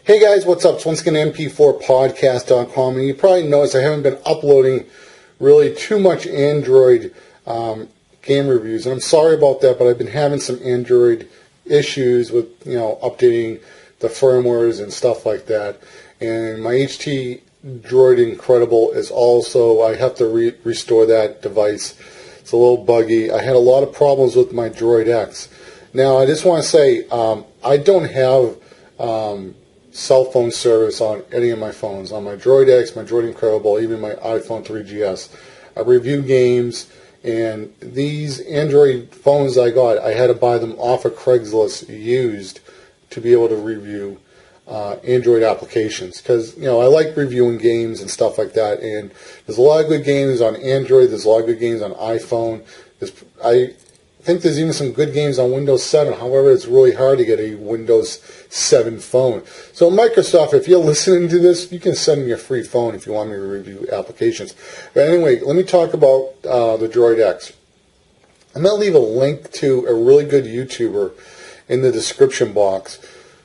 Hey guys, what's up? It's once again mp4podcast.com, and you probably noticed I haven't been uploading really too much Android game reviews, and I'm sorry about that, but I've been having some Android issues with, updating the firmwares and stuff like that. And my HT Droid Incredible is also, I have to restore that device. It's a little buggy. I had a lot of problems with my Droid X. Now, I just want to say, I don't have cell phone service on any of my phones. On my Droid X, my Droid Incredible, even my iPhone 3GS. I review games, and these Android phones I got, I had to buy them off of Craigslist used to be able to review Android applications. Because, I like reviewing games and stuff like that, and there's a lot of good games on Android, there's a lot of good games on iPhone. I think there's even some good games on Windows 7. However, it's really hard to get a Windows 7 phone. So Microsoft, if you're listening to this, you can send me a free phone if you want me to review applications. But anyway, let me talk about the Droid X. I'm going to leave a link to a really good YouTuber in the description box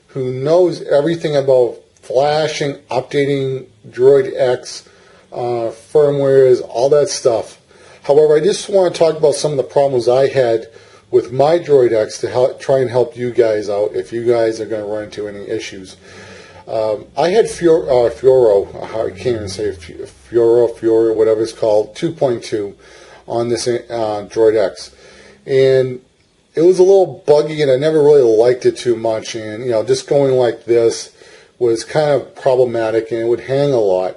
who knows everything about flashing, updating Droid X, firmwares, all that stuff. However, I just want to talk about some of the problems I had with my Droid X to try and help you guys out if you guys are going to run into any issues. I had Fioro, I can't even say Fioro, whatever it's called, 2.2 on this Droid X. And it was a little buggy, and I never really liked it too much. And, just going like this was kind of problematic, and it would hang a lot.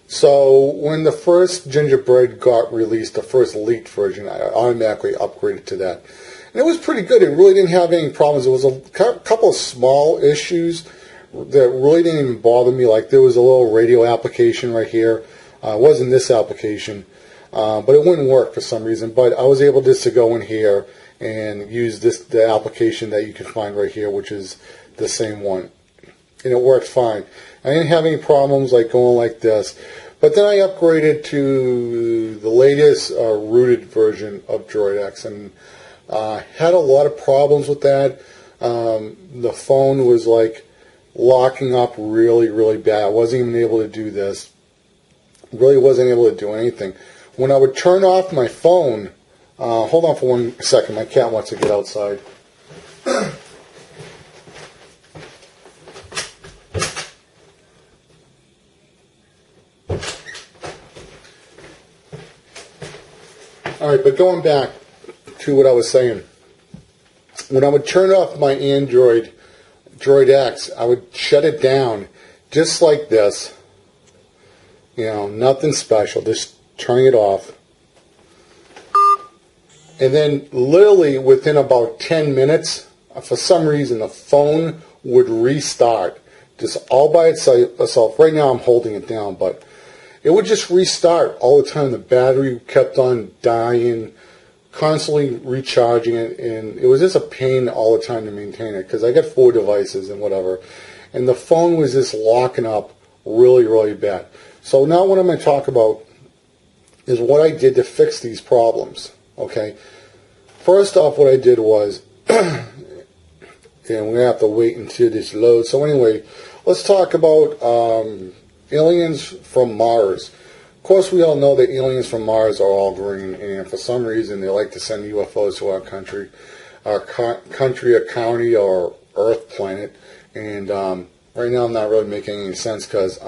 So when the first Gingerbread got released, the first leaked version, I automatically upgraded to that. And it was pretty good. It really didn't have any problems. There was a couple of small issues that really didn't even bother me. Like there was a little radio application right here. It wasn't this application, but it wouldn't work for some reason. But I was able just to go in here and use the application that you can find right here, which is the same one. And it worked fine. I didn't have any problems like going like this. But then I upgraded to the latest rooted version of Droid X, and had a lot of problems with that. The phone was like locking up really, really bad. I wasn't even able to do this. Really wasn't able to do anything. When I would turn off my phone, hold on for 1 second. My cat wants to get outside. Alright, but going back to what I was saying, when I would turn off my Android Droid X, I would shut it down just like this. Nothing special, just turning it off. And then literally within about 10 minutes, for some reason the phone would restart, just all by itself. Right now I'm holding it down, but it would just restart all the time. The battery kept on dying, constantly recharging it, and it was just a pain all the time to maintain it because I got 4 devices and whatever. And the phone was just locking up really, really bad. So now what I'm going to talk about is what I did to fix these problems. Okay. First off, what I did was, and we're going to have to wait until this loads. So anyway, let's talk about aliens from Mars. Of course, we all know that aliens from Mars are all green, and for some reason they like to send UFOs to our country, a county, or Earth planet. And right now I'm not really making any sense because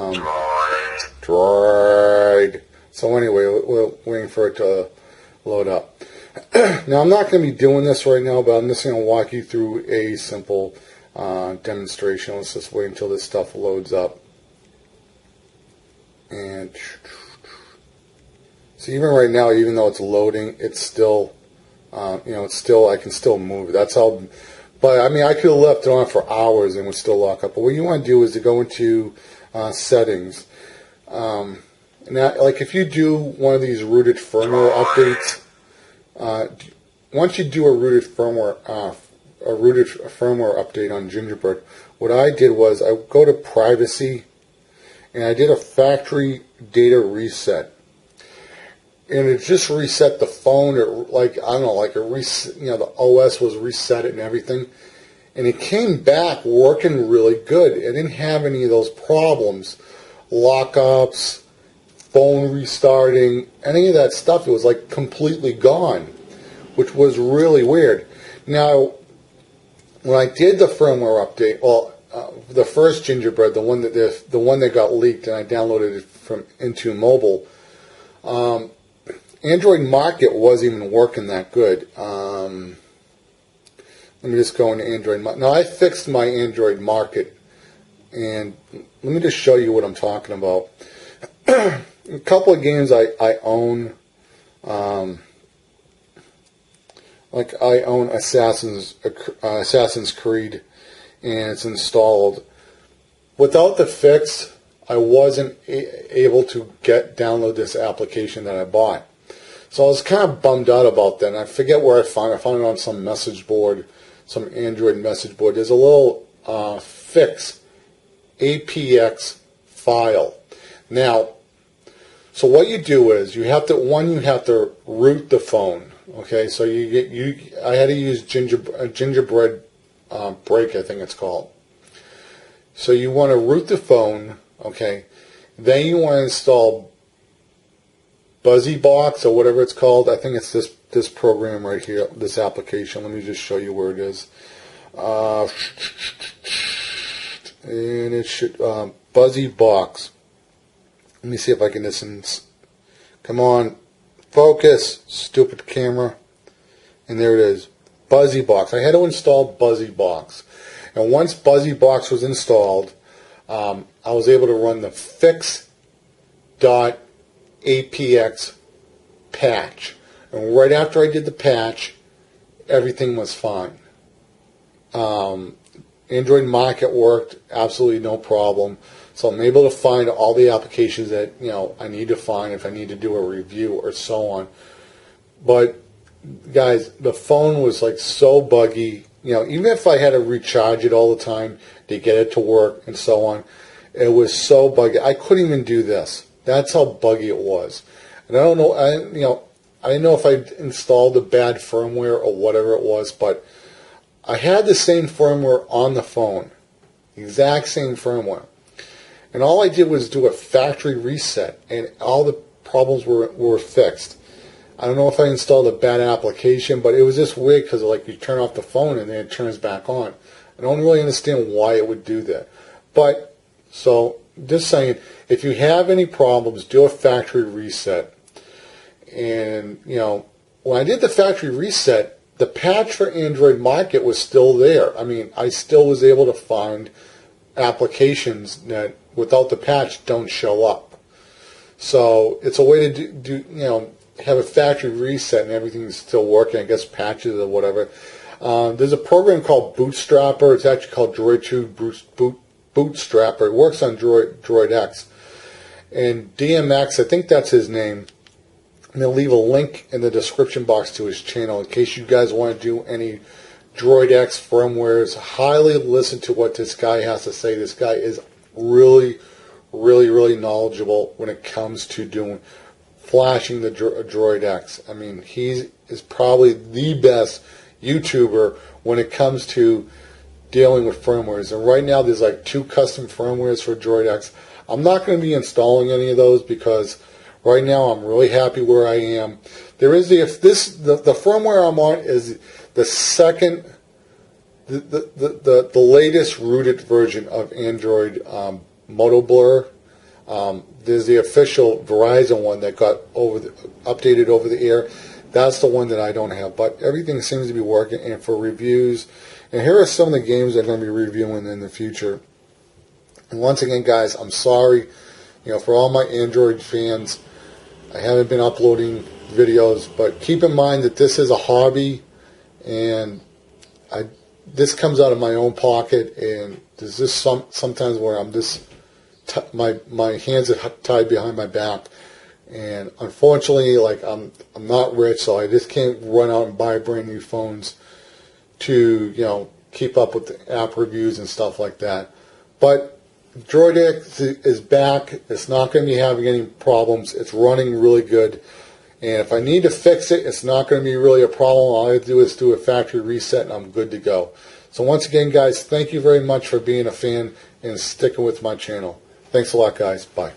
droid. So anyway, we're waiting for it to load up. Now I'm not going to be doing this right now, but I'm just going to walk you through a simple demonstration. Let's just wait until this stuff loads up. And so even right now, even though it's loading, it's still, I can still move. That's how. But I mean, I could have left it on for hours and would still lock up. But what you want to do is to go into settings. Now, like if you do one of these rooted firmware updates, once you do a rooted firmware update on Gingerbread, what I did was I go to privacy. And I did a factory data reset, and it just reset the phone. The OS was reset it and everything. And it came back working really good. It didn't have any of those problems, lockups, phone restarting, any of that stuff. It was like completely gone, which was really weird. Now, when I did the firmware update, well, the first Gingerbread, the one that got leaked, and I downloaded it from into mobile, Android Market wasn't even working that good. Let me just go into Android Market. Now, I fixed my Android Market, and let me just show you what I'm talking about. A couple of games I own, like I own Assassin's Creed, and it's installed. Without the fix, I wasn't able to download this application that I bought. So I was kind of bummed out about that, and I forget where I found it. I found it on some message board, some Android message board. There's a little fix APX file. Now, so what you do is you have to root the phone. Okay, so I had to use Gingerbread Break, I think it's called. So you want to root the phone, okay. Then you want to install BuzzyBox or whatever it's called. I think it's this program right here, this application. Let me just show you where it is. And it should BuzzyBox. Let me see if I can listen. Come on, focus, stupid camera. And there it is, BuzzyBox. I had to install BuzzyBox, and once BuzzyBox was installed, I was able to run the fix.apx patch. And right after I did the patch, everything was fine. Android Market worked absolutely no problem. So I'm able to find all the applications that I need to find if I need to do a review or so on. But guys, the phone was like so buggy. Even if I had to recharge it all the time to get it to work and so on, it was so buggy. I couldn't even do this. That's how buggy it was. And I don't know. I didn't know if I installed the bad firmware or whatever it was, but I had the same firmware on the phone, exact same firmware. And all I did was do a factory reset, and all the problems were fixed. I don't know if I installed a bad application, but it was just weird because like you turn off the phone and then it turns back on. I don't really understand why it would do that. But, so, just saying, if you have any problems, do a factory reset. And, when I did the factory reset, the patch for Android Market was still there. I mean, I still was able to find applications that without the patch don't show up. So it's a way to have a factory reset and everything's still working. I guess patches or whatever. There's a program called Bootstrapper. It's actually called Droid 2 Bootstrapper. It works on Droid X. And DMX, I think that's his name. I'm going to leave a link in the description box to his channel in case you guys want to do any Droid X firmwares. Highly listen to what this guy has to say. This guy is really, really, really knowledgeable when it comes to doing flashing the Droid X. I mean, he is probably the best YouTuber when it comes to dealing with firmwares. And right now there's like 2 custom firmwares for Droid X. I'm not going to be installing any of those because right now I'm really happy where I am. There is the firmware I'm on is the second, the latest rooted version of Android Moto Blur. There's the official Verizon one that got updated over the air. That's the one that I don't have, but everything seems to be working. And for reviews, and here are some of the games I'm going to be reviewing in the future. And once again, guys, I'm sorry, for all my Android fans, I haven't been uploading videos, but keep in mind that this is a hobby, and this comes out of my own pocket, and there's just sometimes where I'm just my hands are tied behind my back, and unfortunately, like I'm not rich, so I just can't run out and buy brand new phones to keep up with the app reviews and stuff like that. But Droid X is back. It's not going to be having any problems. It's running really good. And if I need to fix it, it's not going to be really a problem. All I have to do is do a factory reset and I'm good to go. So once again, guys, thank you very much for being a fan and sticking with my channel. Thanks a lot, guys. Bye.